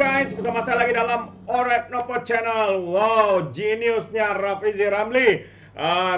guys, bersama saya lagi dalam Alright Nopo Channel. Wow, geniusnya Rafizi Ramli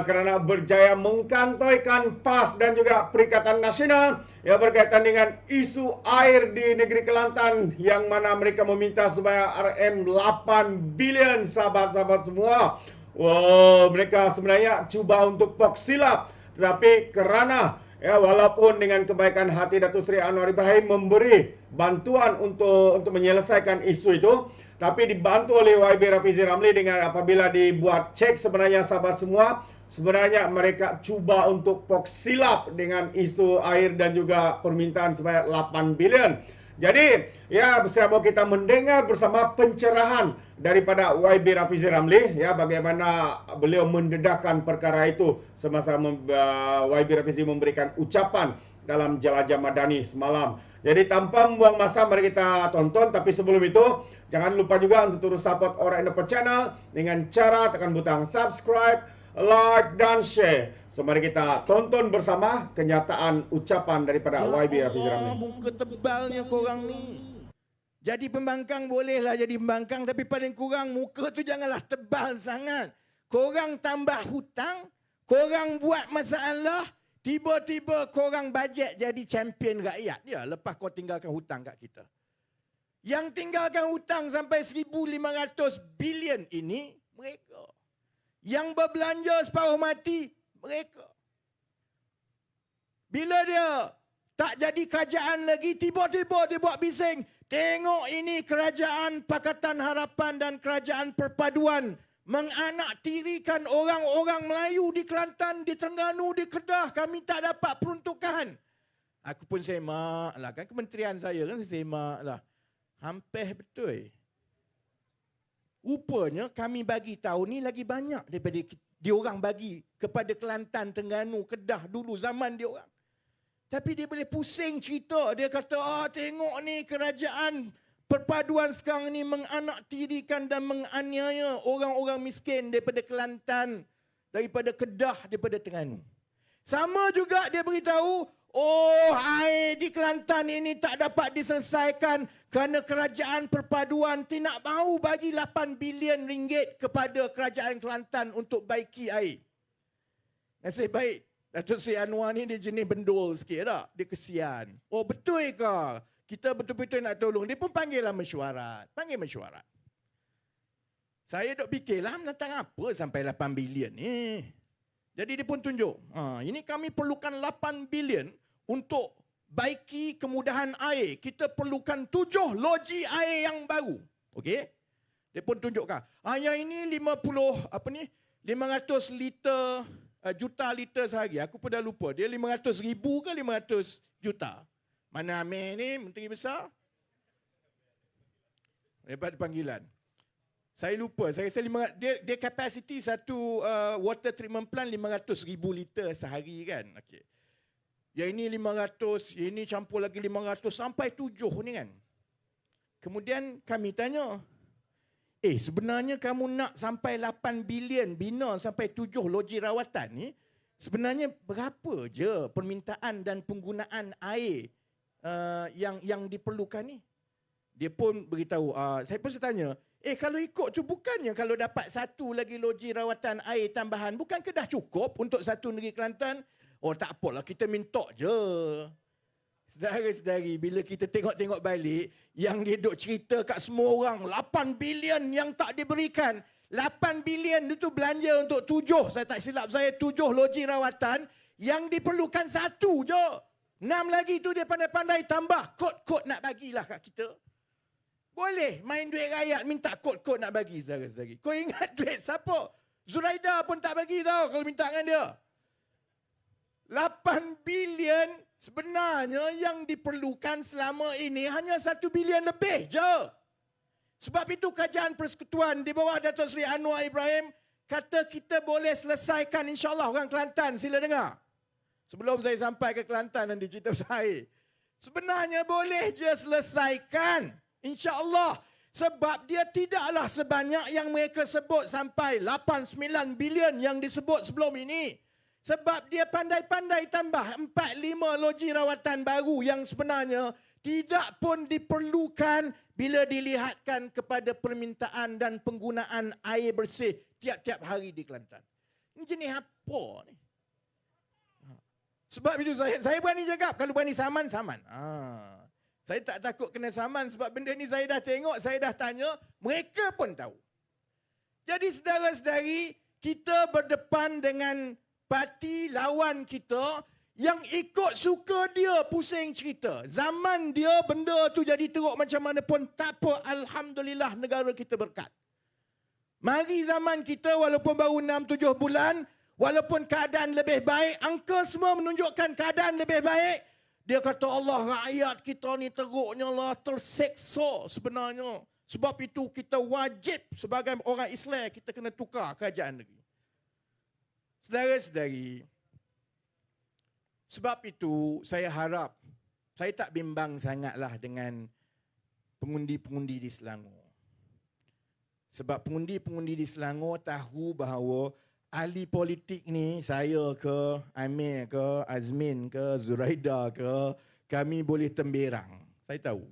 karena berjaya mengkantoi PAS dan juga Perikatan Nasional yang berkaitan dengan isu air di negeri Kelantan, yang mana mereka meminta supaya RM 8 bilion, sahabat-sahabat semua. Wow, mereka sebenarnya cuba untuk pok silap, tetapi kerana walaupun dengan kebaikan hati Datuk Seri Anwar Ibrahim memberi bantuan untuk menyelesaikan isu itu, tapi dibantu oleh YB Rafizi Ramli dengan apabila dibuat cek, sebenarnya sahabat semua, sebenarnya mereka cuba untuk pok silap dengan isu air dan juga permintaan supaya 8 bilion. Jadi, ya, bersama kita mendengar bersama pencerahan daripada YB Rafizi Ramli, ya, bagaimana beliau mendedahkan perkara itu semasa YB Rafizi memberikan ucapan dalam Jelajah Madani semalam. Jadi tanpa membuang masa, mari kita tonton. Tapi sebelum itu, jangan lupa juga untuk terus support Alright Nopo Channel dengan cara tekan butang subscribe, like, dan share. So, mari kita tonton bersama kenyataan ucapan daripada YB Rafizi Ramli. Muka tebalnya korang ni. Jadi pembangkang bolehlah jadi pembangkang, tapi paling kurang muka tu janganlah tebal sangat. Korang tambah hutang, korang buat masalah, tiba-tiba korang bajet jadi champion rakyat. Ya, lepas kau tinggalkan hutang kat kita. Yang tinggalkan hutang sampai 1,500 bilion ini, mereka. Yang berbelanja separuh mati, mereka. Bila dia tak jadi kerajaan lagi, tiba-tiba dia buat bising. Tengok ini kerajaan Pakatan Harapan dan kerajaan perpaduan menganaktirikan orang-orang Melayu di Kelantan, di Terengganu, di Kedah. Kami tak dapat peruntukan. Aku pun semak lah. Kan kementerian saya kan semak lah. Hampir betul. Rupanya kami bagi tahu ni lagi banyak daripada diorang bagi kepada Kelantan, Terengganu, Kedah dulu zaman diorang. Tapi dia boleh pusing cerita. Dia kata, tengok ni kerajaan perpaduan sekarang ni menganaktirikan dan menganiaya orang-orang miskin daripada Kelantan, daripada Kedah, daripada Terengganu. Sama juga dia beritahu, air di Kelantan ini tak dapat diselesaikan kerana kerajaan perpaduan tidak mahu bagi 8 bilion ringgit kepada kerajaan Kelantan untuk baiki air. Nasib baik, Datuk Seri Anwar ni dia jenis bendul sikit tak? Dia kesian. Betul ke? Kita betul-betul nak tolong. Dia pun panggillah mesyuarat. Panggil mesyuarat. Saya duk fikirlah menentang apa sampai 8 bilion ni. Jadi dia pun tunjuk. Ini kami perlukan 8 bilion untuk baiki kemudahan air. Kita perlukan 7 loji air yang baru. Okey? Dia pun tunjukkan. Yang ini 500 liter, juta liter sehari. Aku pun dah lupa. Dia 500 ribu ke 500 juta? Mana Amir ni, Menteri Besar? Daripada panggilan. Saya lupa. Saya rasa dia kapasiti satu water treatment plant 500 ribu liter sehari kan. Okay. Yang ini 500, yang ini campur lagi 500 sampai 7 ni kan. Kemudian kami tanya, sebenarnya kamu nak sampai 8 bilion bina sampai 7 loji rawatan ni, sebenarnya berapa je permintaan dan penggunaan air yang diperlukan ni? Dia pun beritahu, saya pun tanya, kalau ikut tu bukannya kalau dapat satu lagi loji rawatan air tambahan, bukankah dah cukup untuk satu negeri Kelantan? Tak apalah, kita minta je. Saudara-saudari, bila kita tengok-tengok balik, yang dia duk cerita kat semua orang, 8 bilion yang tak diberikan. 8 bilion itu belanja untuk 7, saya tak silap saya, 7 loji rawatan, yang diperlukan satu je. 6 lagi tu dia pandai-pandai tambah, kod-kod nak bagilah kat kita. Boleh main duit rakyat, minta kod-kod nak bagi, saudara-saudari. Kau ingat duit siapa? Zuraida pun tak bagi tau kalau minta dengan dia. 8 bilion sebenarnya yang diperlukan selama ini hanya 1 bilion lebih je. Sebab itu Kerajaan Persekutuan di bawah Datuk Seri Anwar Ibrahim kata kita boleh selesaikan, insyaAllah orang Kelantan sila dengar. Sebelum saya sampai ke Kelantan nanti cerita saya. Sebenarnya boleh je selesaikan, insyaAllah. Sebab dia tidaklah sebanyak yang mereka sebut sampai 8-9 bilion yang disebut sebelum ini. Sebab dia pandai-pandai tambah 4-5 loji rawatan baru yang sebenarnya tidak pun diperlukan bila dilihatkan kepada permintaan dan penggunaan air bersih tiap-tiap hari di Kelantan. Ini jenis apa ni? Sebab itu saya berani cakap, kalau berani saman, saman. Saya tak takut kena saman sebab benda ni saya dah tengok, saya dah tanya, mereka pun tahu. Jadi saudara-saudari, kita berdepan dengan parti lawan kita yang ikut suka dia pusing cerita. Zaman dia benda tu jadi teruk macam mana pun tak apa, alhamdulillah negara kita berkat. Mari zaman kita walaupun baru 6-7 bulan, walaupun keadaan lebih baik, angka semua menunjukkan keadaan lebih baik. Dia kata Allah, rakyat kita ni teruknya lah, terseksa sebenarnya. Sebab itu kita wajib sebagai orang Islam, kita kena tukar kerajaan negeri. Saudara-saudari, sebab itu saya harap, saya tak bimbang sangatlah dengan pengundi-pengundi di Selangor. Sebab pengundi-pengundi di Selangor tahu bahawa ahli politik ni, saya ke, Amir ke, Azmin ke, Zuraida ke, kami boleh temberang. Saya tahu.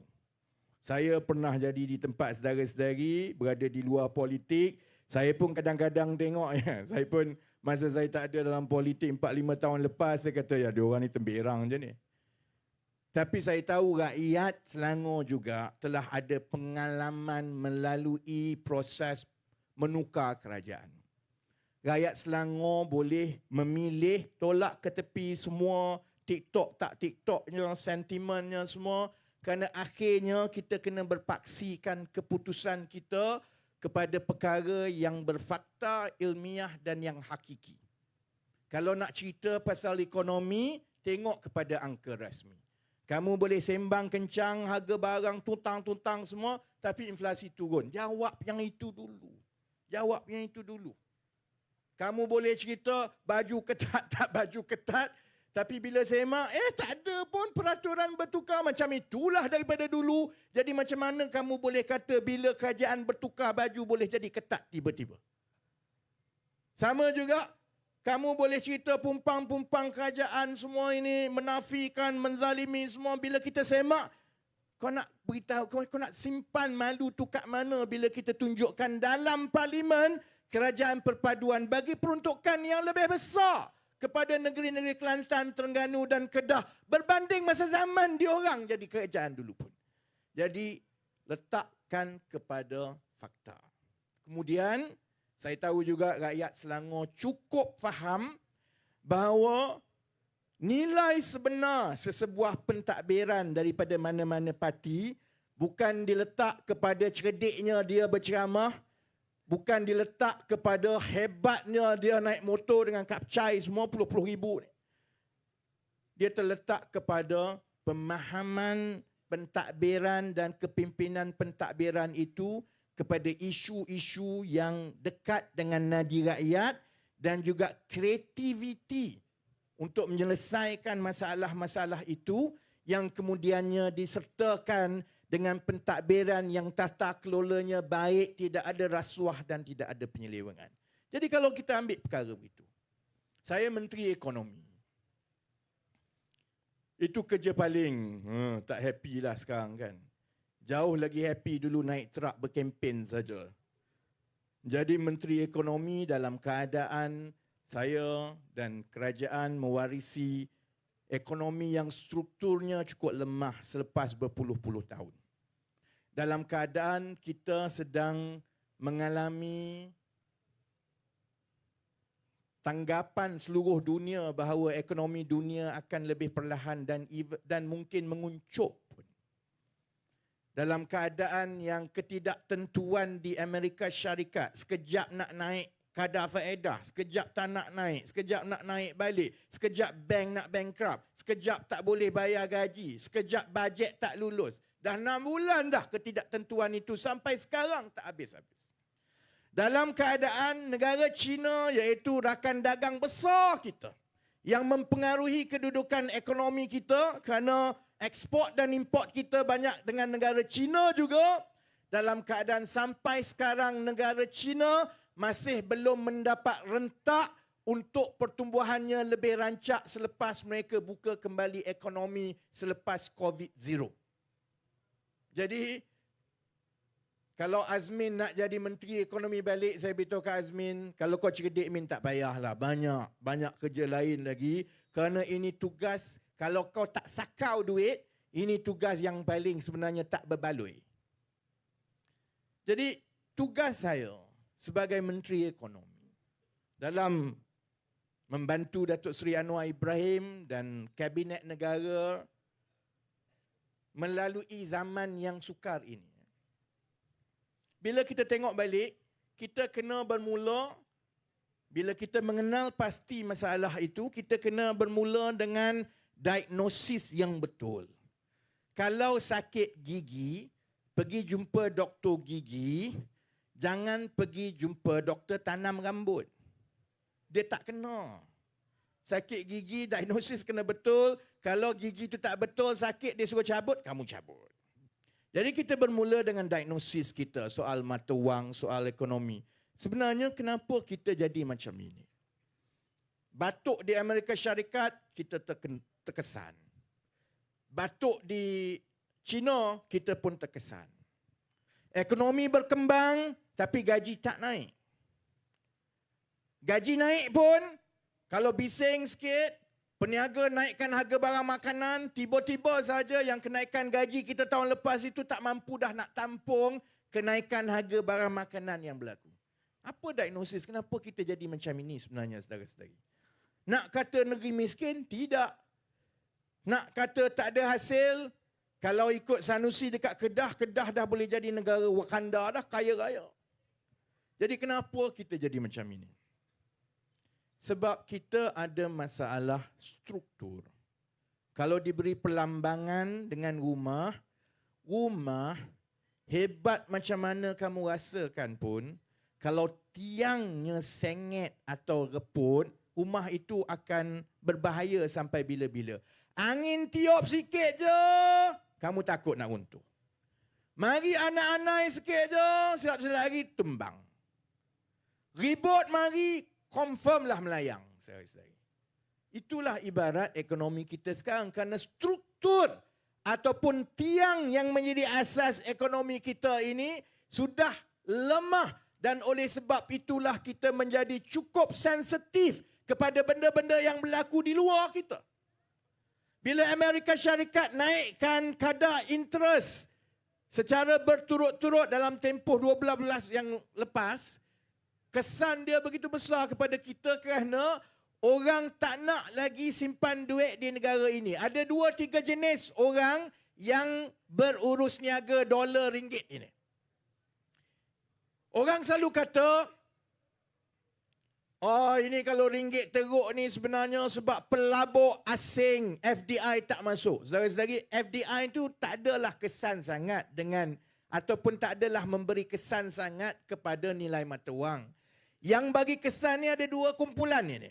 Saya pernah jadi di tempat saudara-saudari, berada di luar politik. Saya pun kadang-kadang tengok, ya, saya pun masa saya tak ada dalam politik 4-5 tahun lepas, saya kata, ya, dia orang ni temberang je ni. Tapi saya tahu rakyat Selangor juga telah ada pengalaman melalui proses menukar kerajaan. Rakyat Selangor boleh memilih, tolak ke tepi semua TikTok tak TikToknya, sentimennya semua. Kerana akhirnya kita kena berpaksikan keputusan kita kepada perkara yang berfakta, ilmiah dan yang hakiki. Kalau nak cerita pasal ekonomi, tengok kepada angka rasmi. Kamu boleh sembang kencang, harga barang tuntang-tuntang semua, tapi inflasi turun. Jawab yang itu dulu. Jawab yang itu dulu. Kamu boleh cerita baju ketat tak baju ketat, tapi bila semak, tak ada pun peraturan bertukar macam itulah daripada dulu. Jadi macam mana kamu boleh kata bila kerajaan bertukar baju boleh jadi ketat tiba-tiba? Sama juga, kamu boleh cerita pumpang-pumpang kerajaan semua ini menafikan, menzalimi semua. Bila kita semak, kau nak beritahu, kau nak simpan malu tu kat mana bila kita tunjukkan dalam parlimen kerajaan perpaduan bagi peruntukan yang lebih besar kepada negeri-negeri Kelantan, Terengganu dan Kedah berbanding masa zaman diorang jadi kerajaan dulu pun. Jadi letakkan kepada fakta. Kemudian saya tahu juga rakyat Selangor cukup faham bahawa nilai sebenar sesebuah pentadbiran daripada mana-mana parti bukan diletak kepada cerdiknya dia berceramah, bukan diletak kepada hebatnya dia naik motor dengan kapcai semua puluh-puluh ribu. Dia terletak kepada pemahaman pentadbiran dan kepimpinan pentadbiran itu kepada isu-isu yang dekat dengan nadi rakyat dan juga kreativiti untuk menyelesaikan masalah-masalah itu yang kemudiannya disertakan dengan pentadbiran yang tata kelolanya baik, tidak ada rasuah dan tidak ada penyelewengan. Jadi kalau kita ambil perkara begitu, saya Menteri Ekonomi. Itu kerja paling tak happy lah sekarang kan. Jauh lagi happy dulu naik truk berkempen saja. Jadi Menteri Ekonomi dalam keadaan saya dan kerajaan mewarisi ekonomi yang strukturnya cukup lemah selepas berpuluh-puluh tahun. Dalam keadaan kita sedang mengalami tanggapan seluruh dunia bahawa ekonomi dunia akan lebih perlahan dan mungkin menguncup pun. Dalam keadaan yang ketidaktentuan di Amerika Syarikat, sekejap nak naik kadar faedah, sekejap tak nak naik, sekejap nak naik balik, sekejap bank nak bankrupt, sekejap tak boleh bayar gaji, sekejap bajet tak lulus. Dah 6 bulan dah ketidaktentuan itu sampai sekarang tak habis-habis. Dalam keadaan negara China iaitu rakan dagang besar kita yang mempengaruhi kedudukan ekonomi kita kerana ekspor dan import kita banyak dengan negara China juga. Dalam keadaan sampai sekarang negara China masih belum mendapat rentak untuk pertumbuhannya lebih rancak selepas mereka buka kembali ekonomi selepas COVID-0. Jadi Kalau Azmin nak jadi Menteri Ekonomi balik, saya beritahu ke Azmin, kalau kau cerdik Min tak payahlah. Banyak kerja lain lagi. Kerana ini tugas, kalau kau tak sakau duit, ini tugas yang paling sebenarnya tak berbaloi. Jadi tugas saya sebagai Menteri Ekonomi dalam membantu Datuk Seri Anwar Ibrahim dan Kabinet Negara melalui zaman yang sukar ini. Bila kita tengok balik, kita kena bermula, bila kita mengenal pasti masalah itu, kita kena bermula dengan diagnosis yang betul. Kalau sakit gigi, pergi jumpa doktor gigi, jangan pergi jumpa doktor tanam rambut. Dia tak kena. Sakit gigi, diagnosis kena betul. Kalau gigi itu tak betul, sakit, dia suruh cabut, kamu cabut. Jadi kita bermula dengan diagnosis kita soal mata wang, soal ekonomi. Sebenarnya kenapa kita jadi macam ini? Batuk di Amerika Syarikat, kita terkesan. Batuk di China, kita pun terkesan. Ekonomi berkembang, tapi gaji tak naik. Gaji naik pun, kalau bising sikit, peniaga naikkan harga barang makanan, tiba-tiba saja yang kenaikan gaji kita tahun lepas itu tak mampu dah nak tampung kenaikan harga barang makanan yang berlaku. Apa diagnosis? Kenapa kita jadi macam ini sebenarnya, saudara-saudari? Nak kata negeri miskin? Tidak. Nak kata tak ada hasil? Kalau ikut Sanusi dekat Kedah, Kedah dah boleh jadi negara Wakanda dah, kaya raya. Jadi kenapa kita jadi macam ini? Sebab kita ada masalah struktur. Kalau diberi pelambangan dengan rumah hebat macam mana kamu rasakan pun, kalau tiangnya sengit atau reput, rumah itu akan berbahaya sampai bila-bila. Angin tiup sikit je, kamu takut nak runtuh. Mari anak-anak sikit je, siap-siap lagi tumbang. Ribut mari, confirmlah melayang. Saudara-saudari. Itulah ibarat ekonomi kita sekarang. Kerana struktur ataupun tiang yang menjadi asas ekonomi kita ini sudah lemah. Dan oleh sebab itulah kita menjadi cukup sensitif kepada benda-benda yang berlaku di luar kita. Bila Amerika Syarikat naikkan kadar interest secara berturut-turut dalam tempoh 12 bulan yang lepas, kesan dia begitu besar kepada kita kerana orang tak nak lagi simpan duit di negara ini. Ada 2-3 jenis orang yang berurus niaga dolar ringgit ini. Orang selalu kata, oh ini kalau ringgit teruk ni sebenarnya sebab pelabur asing FDI tak masuk. Saudara-saudari, FDI itu tak adalah kesan sangat dengan ataupun tak adalah memberi kesan sangat kepada nilai mata wang. Yang bagi kesan ni ada 2 kumpulan ni.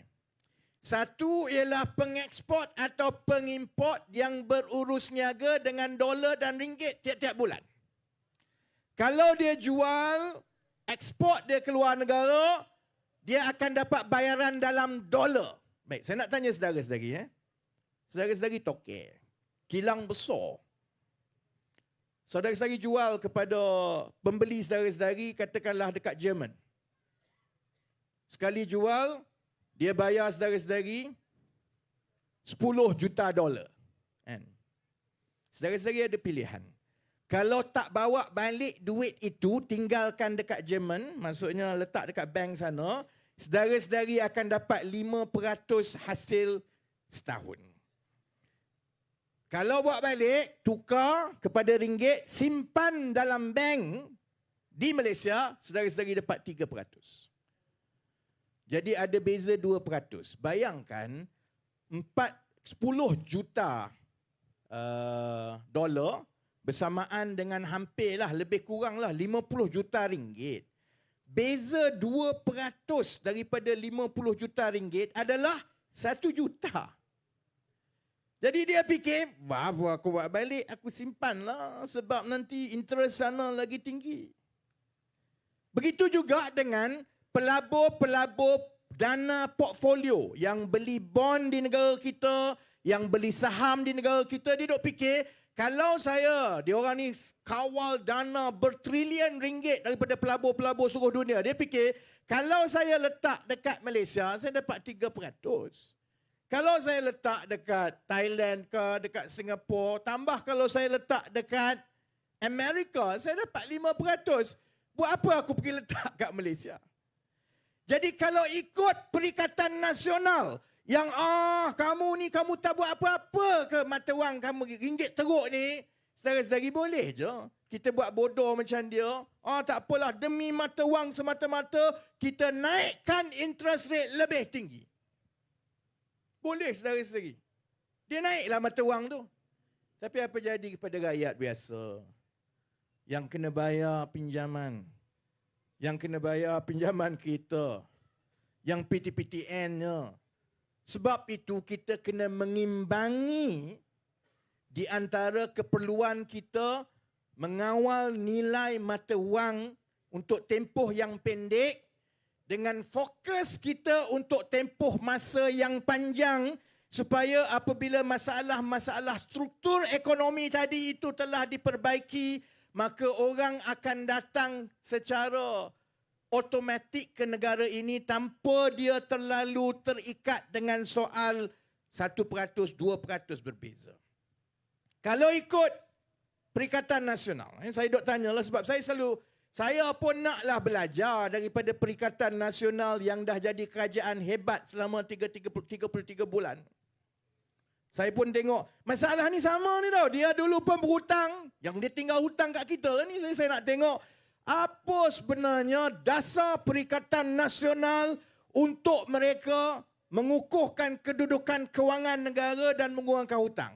Satu ialah pengeksport atau pengimport yang berurus niaga dengan dolar dan ringgit tiap-tiap bulan. Kalau dia jual, ekspor dia keluar negara, dia akan dapat bayaran dalam dolar. Baik, saya nak tanya saudara-saudari. Saudara-saudari tokek, kilang besar. Saudara-saudari jual kepada pembeli saudara-saudari, katakanlah dekat Jerman. Sekali jual, dia bayar saudara-saudari 10 juta dolar. Saudara-saudari ada pilihan. Kalau tak bawa balik duit itu, tinggalkan dekat Jerman, maksudnya letak dekat bank sana, saudara-saudari akan dapat 5% hasil setahun. Kalau bawa balik, tukar kepada ringgit, simpan dalam bank di Malaysia, saudara-saudari dapat 3%. Jadi ada beza 2%. Bayangkan 10 juta dolar bersamaan dengan hampirlah lebih kuranglah 50 juta ringgit. Beza 2% daripada 50 juta ringgit adalah 1 juta. Jadi dia fikir, apa aku buat balik, aku simpanlah sebab nanti interest sana lagi tinggi. Begitu juga dengan pelabur-pelabur dana portfolio yang beli bond di negara kita, yang beli saham di negara kita, dia duk fikir, kalau saya, dia orang ni kawal dana bertrilion ringgit daripada pelabur-pelabur seluruh dunia. Dia fikir, kalau saya letak dekat Malaysia, saya dapat 3%. Kalau saya letak dekat Thailand ke, dekat Singapura, tambah kalau saya letak dekat Amerika, saya dapat 5%. Buat apa aku pergi letak kat Malaysia? Jadi kalau ikut Perikatan Nasional, yang kamu ni kamu tak buat apa-apa ke mata wang kamu ringgit teruk ni, saudara-saudari boleh je kita buat bodoh macam dia. Tak apalah, demi mata wang semata-mata kita naikkan interest rate lebih tinggi. Boleh saudara-saudari. Dia naiklah mata wang tu. Tapi apa jadi kepada rakyat biasa yang kena bayar pinjaman, yang kena bayar pinjaman kereta, yang PTPTN-nya. Sebab itu kita kena mengimbangi di antara keperluan kita mengawal nilai mata wang untuk tempoh yang pendek dengan fokus kita untuk tempoh masa yang panjang, supaya apabila masalah-masalah struktur ekonomi tadi itu telah diperbaiki, maka orang akan datang secara automatik ke negara ini tanpa dia terlalu terikat dengan soal 1%, 2% berbeza. Kalau ikut Perikatan Nasional, saya duk tanyalah sebab saya pun naklah belajar daripada Perikatan Nasional yang dah jadi kerajaan hebat selama 33 bulan. Saya pun tengok, masalah ni sama ni tau. Dia dulu pun berhutang, yang dia tinggal hutang kat kita ni. Saya nak tengok, apa sebenarnya dasar Perikatan Nasional untuk mereka mengukuhkan kedudukan kewangan negara dan mengurangkan hutang?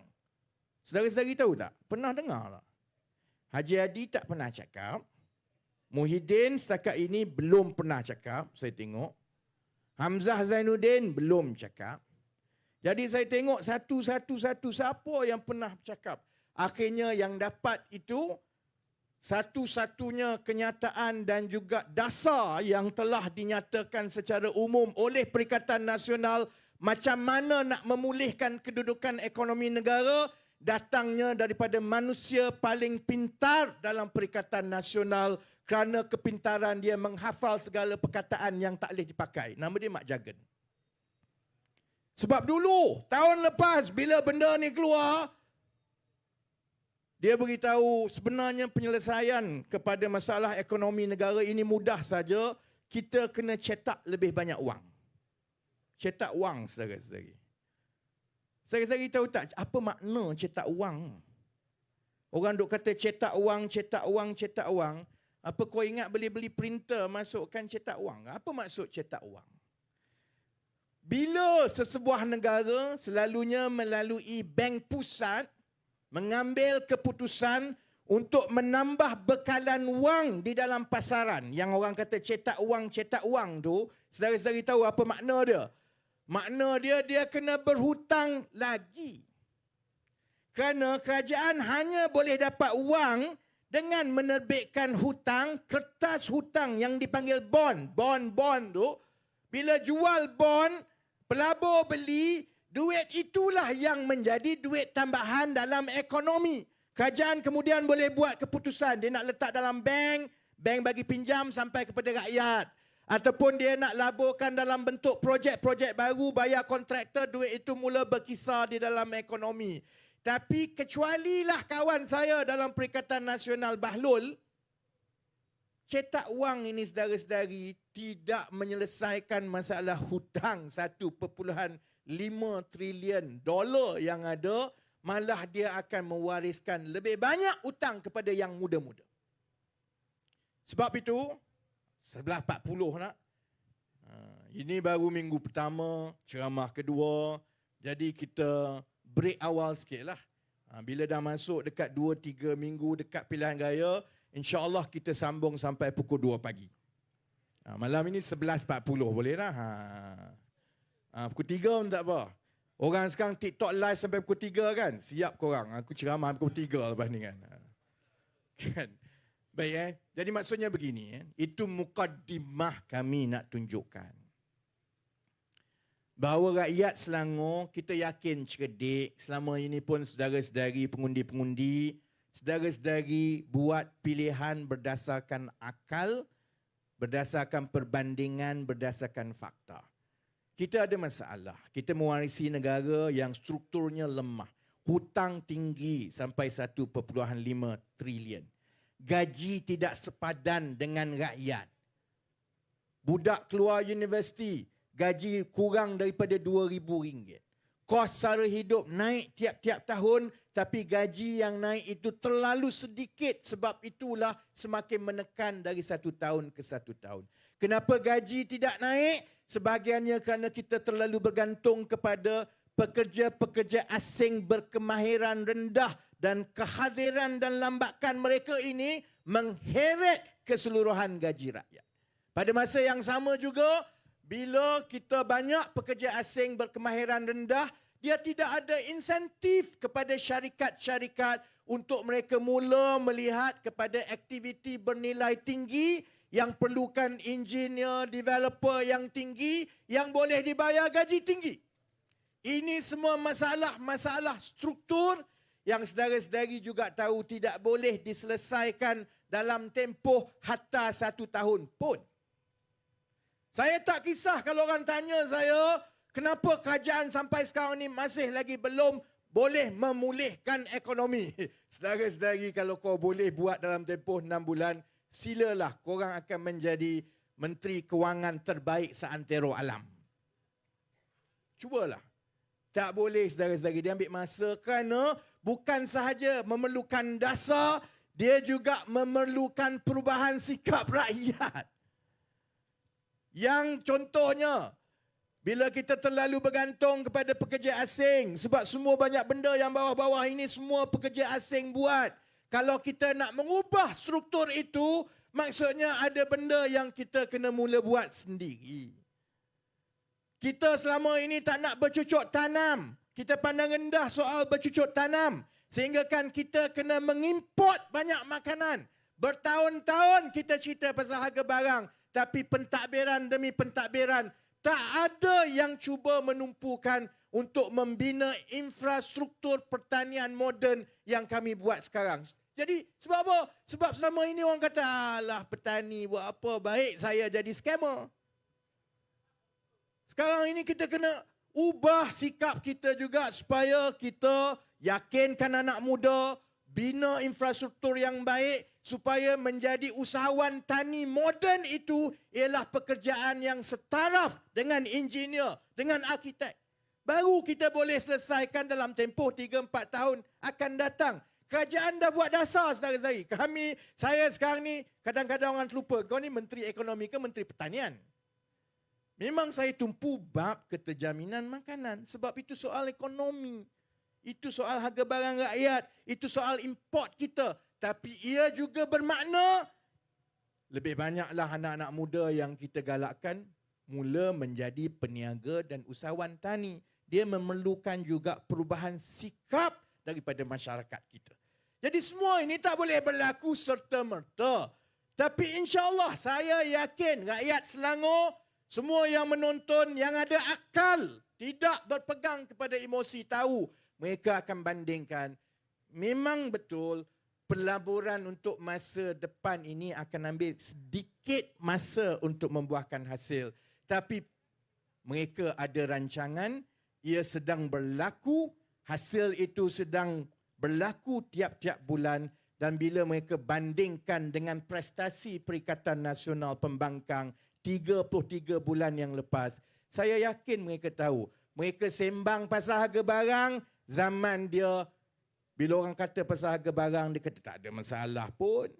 Saudara-saudari tahu tak? Pernah dengar tak? Haji Hadi tak pernah cakap. Muhyiddin setakat ini belum pernah cakap, saya tengok. Hamzah Zainuddin belum cakap. Jadi saya tengok satu-satu siapa yang pernah cakap. Akhirnya yang dapat itu satu-satunya kenyataan dan juga dasar yang telah dinyatakan secara umum oleh Perikatan Nasional macam mana nak memulihkan kedudukan ekonomi negara, datangnya daripada manusia paling pintar dalam Perikatan Nasional kerana kepintaran dia menghafal segala perkataan yang tak boleh dipakai. Nama dia Mak Jagan. Sebab dulu, tahun lepas bila benda ni keluar, dia beritahu sebenarnya penyelesaian kepada masalah ekonomi negara ini mudah saja. Kita kena cetak lebih banyak wang. Cetak wang, saudara-saudari. Saudara-saudari tahu tak apa makna cetak wang? Orang duk kata cetak wang, cetak wang, cetak wang. Apa kau ingat beli printer masukkan cetak wang? Apa maksud cetak wang? Bila sesebuah negara selalunya melalui bank pusat mengambil keputusan untuk menambah bekalan wang di dalam pasaran, yang orang kata cetak wang tu, saudara-saudari tahu apa makna dia? Makna dia kena berhutang lagi. Kerana kerajaan hanya boleh dapat wang dengan menerbitkan hutang, kertas hutang yang dipanggil bond. Bond tu, bila jual bond, pelabur beli, duit itulah yang menjadi duit tambahan dalam ekonomi. Kerajaan kemudian boleh buat keputusan. Dia nak letak dalam bank, bank bagi pinjam sampai kepada rakyat. Ataupun dia nak laburkan dalam bentuk projek-projek baru, bayar kontraktor, duit itu mula berkisar di dalam ekonomi. Tapi kecualilah kawan saya dalam Perikatan Nasional Bahlul, cetak wang ini saudara-saudari tidak menyelesaikan masalah hutang 1.5 trilion dolar yang ada, malah dia akan mewariskan lebih banyak hutang kepada yang muda-muda. Sebab itu, 11.40 nak. Ini baru minggu pertama, ceramah kedua. Jadi kita break awal sikit lah. Bila dah masuk dekat 2-3 minggu dekat pilihan raya, InsyaAllah kita sambung sampai pukul 2 pagi. Malam ini 11.40 boleh lah. Pukul 3 pun tak apa. Orang sekarang TikTok live sampai pukul 3 kan? Siap korang. Aku ceramah pukul 3 lepas ni kan. Kan? Baik Jadi maksudnya begini. Itu mukaddimah kami nak tunjukkan. bahawa rakyat Selangor kita yakin cerdik. Selama ini pun saudara-saudari pengundi-pengundi, saudara-saudari buat pilihan berdasarkan akal, berdasarkan perbandingan, berdasarkan fakta. Kita ada masalah. Kita mewarisi negara yang strukturnya lemah. Hutang tinggi sampai 1.5 trilion. Gaji tidak sepadan dengan rakyat. Budak keluar universiti, gaji kurang daripada RM2,000. Kos sara hidup naik tiap-tiap tahun, tapi gaji yang naik itu terlalu sedikit. Sebab itulah semakin menekan dari satu tahun ke satu tahun. Kenapa gaji tidak naik? Sebahagiannya kerana kita terlalu bergantung kepada pekerja-pekerja asing berkemahiran rendah dan kehadiran dan lambakan mereka ini mengheret keseluruhan gaji rakyat. Pada masa yang sama juga, bila kita banyak pekerja asing berkemahiran rendah, dia tidak ada insentif kepada syarikat-syarikat untuk mereka mula melihat kepada aktiviti bernilai tinggi yang perlukan engineer, developer yang tinggi, yang boleh dibayar gaji tinggi. Ini semua masalah-masalah struktur yang saudara-saudari juga tahu tidak boleh diselesaikan dalam tempoh hatta 1 tahun pun. Saya tak kisah kalau orang tanya saya, kenapa kerajaan sampai sekarang ni masih lagi belum boleh memulihkan ekonomi. Saudara-saudari, kalau kau boleh buat dalam tempoh 6 bulan, silalah, korang akan menjadi Menteri Kewangan terbaik seantero alam. Cubalah. Tak boleh, saudara-saudari, dia ambil masa kerana bukan sahaja memerlukan dasar, dia juga memerlukan perubahan sikap rakyat. Yang contohnya, bila kita terlalu bergantung kepada pekerja asing, sebab semua banyak benda yang bawah-bawah ini semua pekerja asing buat. Kalau kita nak mengubah struktur itu, maksudnya ada benda yang kita kena mula buat sendiri. Kita selama ini tak nak bercucuk tanam. Kita pandang rendah soal bercucuk tanam. Sehingga kan kita kena mengimport banyak makanan. Bertahun-tahun kita cerita pasal harga barang. Tapi pentadbiran demi pentadbiran, tak ada yang cuba menumpukan untuk membina infrastruktur pertanian moden yang kami buat sekarang. Jadi sebab apa? Sebab selama ini orang kata, alah petani buat apa, baik saya jadi scammer. Sekarang ini kita kena ubah sikap kita juga supaya kita yakinkan anak muda, bina infrastruktur yang baik supaya menjadi usahawan tani moden itu ialah pekerjaan yang setaraf dengan engineer, dengan arkitek. Baru kita boleh selesaikan dalam tempoh 3-4 tahun akan datang. Kerajaan dah buat dasar, saudara-saudari. Saya sekarang ni kadang-kadang orang terlupa, kau ni Menteri Ekonomi ke Menteri Pertanian? Memang saya tumpu bab keterjaminan makanan sebab itu soal ekonomi. Itu soal harga barang rakyat, itu soal import kita. Tapi ia juga bermakna lebih banyaklah anak-anak muda yang kita galakkan mula menjadi peniaga dan usahawan tani. Dia memerlukan juga perubahan sikap daripada masyarakat kita. Jadi semua ini tak boleh berlaku serta-merta. Tapi insya-Allah saya yakin rakyat Selangor, semua yang menonton, yang ada akal, tidak berpegang kepada emosi, tahu mereka akan bandingkan. Memang betul pelaburan untuk masa depan ini akan ambil sedikit masa untuk membuahkan hasil. Tapi mereka ada rancangan, ia sedang berlaku, hasil itu sedang berlaku tiap-tiap bulan dan bila mereka bandingkan dengan prestasi Perikatan Nasional Pembangkang 33 bulan yang lepas, saya yakin mereka tahu. Mereka sembang pasal harga barang, zaman dia bila orang kata pasal harga barang, dia kata tak ada masalah pun.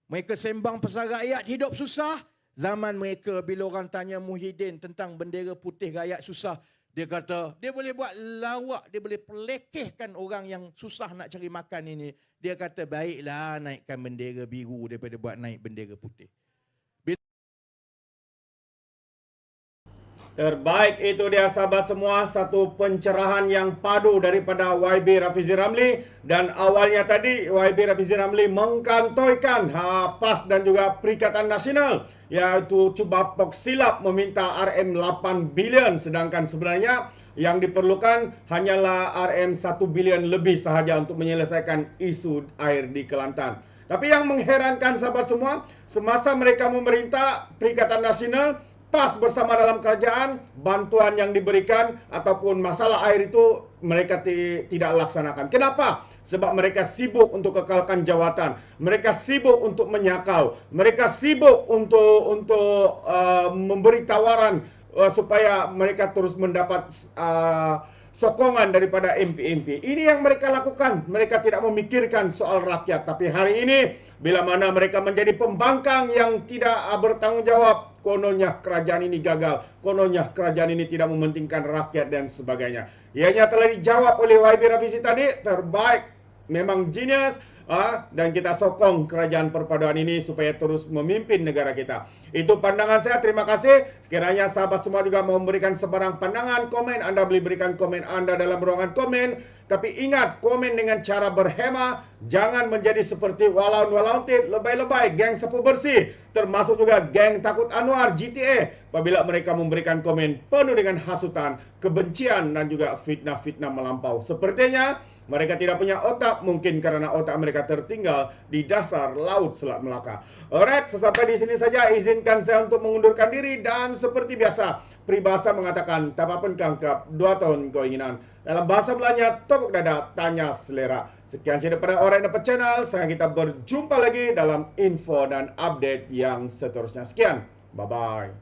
Mereka sembang pasal rakyat hidup susah. Zaman mereka bila orang tanya Muhyiddin tentang bendera putih rakyat susah, dia kata dia boleh buat lawak, dia boleh pelekehkan orang yang susah nak cari makan ini. Dia kata baiklah naikkan bendera biru daripada buat naik bendera putih. Terbaik, itu dia sahabat semua, satu pencerahan yang padu daripada YB Rafizi Ramli. Dan awalnya tadi YB Rafizi Ramli mengkantoikan PAS dan juga Perikatan Nasional, yaitu cuba pok silap meminta RM 8 bilion, sedangkan sebenarnya yang diperlukan hanyalah RM 1 bilion lebih sahaja untuk menyelesaikan isu air di Kelantan. Tapi yang mengherankan sahabat semua, semasa mereka memerintah Perikatan Nasional, PAS bersama dalam kerajaan, bantuan yang diberikan ataupun masalah air itu mereka tidak laksanakan. Kenapa? Sebab mereka sibuk untuk kekalkan jawatan. Mereka sibuk untuk menyakau. Mereka sibuk untuk memberi tawaran supaya mereka terus mendapat sokongan daripada MP-MP. Ini yang mereka lakukan. Mereka tidak memikirkan soal rakyat. Tapi hari ini, bila mana mereka menjadi pembangkang yang tidak bertanggung jawab, kononnya kerajaan ini gagal, kononnya kerajaan ini tidak mementingkan rakyat dan sebagainya. Ianya telah dijawab oleh YB Rafizi tadi, terbaik, memang genius. Dan kita sokong kerajaan perpaduan ini supaya terus memimpin negara kita. Itu pandangan saya, terima kasih. Sekiranya sahabat semua juga mau memberikan sebarang pandangan, komen, Anda boleh berikan komen Anda dalam ruangan komen. Tapi ingat, komen dengan cara berhema. Jangan menjadi seperti walaun-walauntit, lebay-lebay, geng sapu bersih. Termasuk juga geng takut Anwar, GTA. Apabila mereka memberikan komen penuh dengan hasutan, kebencian dan juga fitnah-fitnah melampau. Sepertinya mereka tidak punya otak, mungkin karena otak mereka tertinggal di dasar Laut Selat Melaka. Alright, sesampai di sini saja izinkan saya untuk mengundurkan diri. Dan seperti biasa, peribahasa mengatakan, tapapun kangkap, 2 tahun keinginan. Dalam bahasa Belanya, tepuk dada, tanya selera. Sekian saja daripada Alright Dapat Channel. Sekarang kita berjumpa lagi dalam info dan update yang seterusnya. Sekian, bye-bye.